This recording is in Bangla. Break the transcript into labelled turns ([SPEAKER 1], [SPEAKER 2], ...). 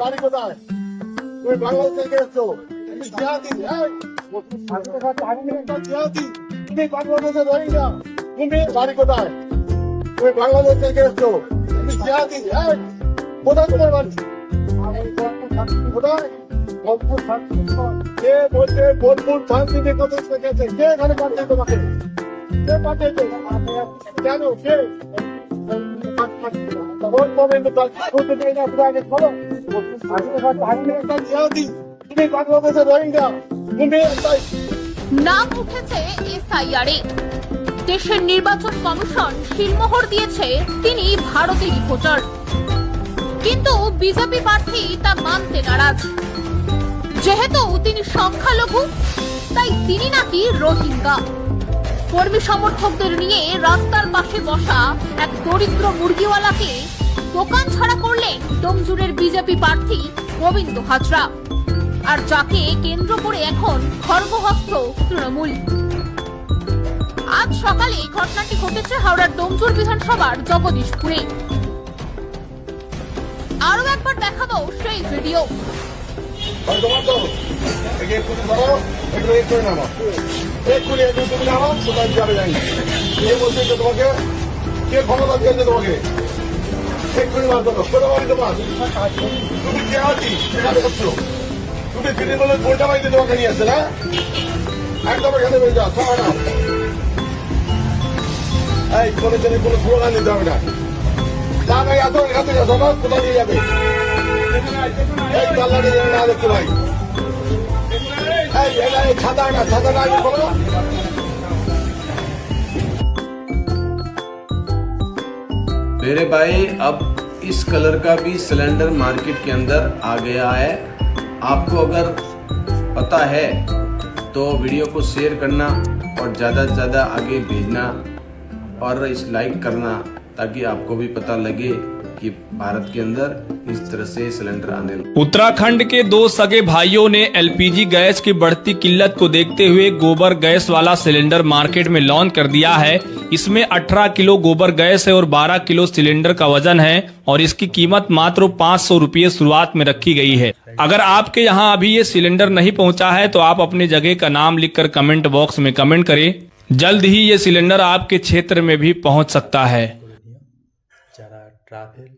[SPEAKER 1] বাড়ি কোথায়? তুমি বাংলাদেশ থেকে এসছো, তুমি জিহাদি। জিহাদি, তুমি বাংলাদেশের রোহিঙ্গা। তুমি বাড়ি কোথায়? তুমি বাংলাদেশ থেকে এসছো, তুমি জিহাদি। কোথায় তোমার বাড়ি? কোথায়? কে বলছে বোলপুর শান্তিতে কত গেছে? কে এখানে পাঠিয়েছে তোমাকে? কে পাঠিয়েছে? কেন? কে?
[SPEAKER 2] নাম উঠেছে এসআইআরে। দেশের নির্বাচন কমিশন সিলমোহর দিয়েছে তিনি ভারতেরই ভোটার, কিন্তু বিজেপি প্রার্থী তা মানতে নারাজ। যেহেতু তিনি সংখ্যালঘু, তাই তিনি নাকি রোহিঙ্গা। কর্মী সমর্থকদের নিয়ে রাস্তার পাশে বসা এক দরিদ্র মুরগিওয়ালাকে দোকান ছাড়া করলেন ডোমজুড়ের বিজেপি প্রার্থী গোবিন্দ হাজরা, আর যাকে কেন্দ্র করে এখন খড়গহস্ত তৃণমূল। আজ সকালে ঘটনাটি ঘটেছে হাওড়ার ডোমজুড় বিধানসভার জগদীশপুরে। আরো একবার দেখাবো সেই ভিডিও।
[SPEAKER 1] তোমাকে কে ক্ষমতা দিয়েছে? তোমাকে এক্ষুনি বার করো। কোথা বাড়ি তোমার? তুমি কে আছিস? করছো তুমি তৃণমূলের গোলটা বাড়িতে তোমাকে নিয়ে আসছে না? একদম এখানে বেরিয়ে যাও, সবাই না। এই কোনো জন্য কোনো স্লোগান দিতে হবে না। না ভাই, এত এখান থেকে সবাই কোথায় নিয়ে যাবে? এই পাল্লাটা যেন না দেখতে ভাই। এই ছাতা না, ছাতা না বলো।
[SPEAKER 3] मेरे भाई, अब इस कलर का भी सिलेंडर मार्केट के अंदर आ गया है। आपको अगर पता है तो वीडियो को शेयर करना और ज़्यादा से ज़्यादा आगे भेजना और इस लाइक करना, ताकि आपको भी पता लगे कि भारत के अंदर इस तरह से सिलेंडर आने लगे।
[SPEAKER 4] उत्तराखंड के दो सगे भाइयों ने एलपीजी गैस की बढ़ती किल्लत को देखते हुए गोबर गैस वाला सिलेंडर मार्केट में लॉन्च कर दिया है। इसमें 18 किलो गोबर गैस है और 12 किलो सिलेंडर का वजन है और इसकी कीमत मात्र 500 रुपये शुरुआत में रखी गई है। अगर आपके यहाँ अभी ये सिलेंडर नहीं पहुँचा है तो आप अपने जगह का नाम लिखकर कमेंट बॉक्स में कमेंट करें। जल्द ही ये सिलेंडर आपके क्षेत्र में भी पहुँच सकता है।
[SPEAKER 5] যারা ট্রাভেল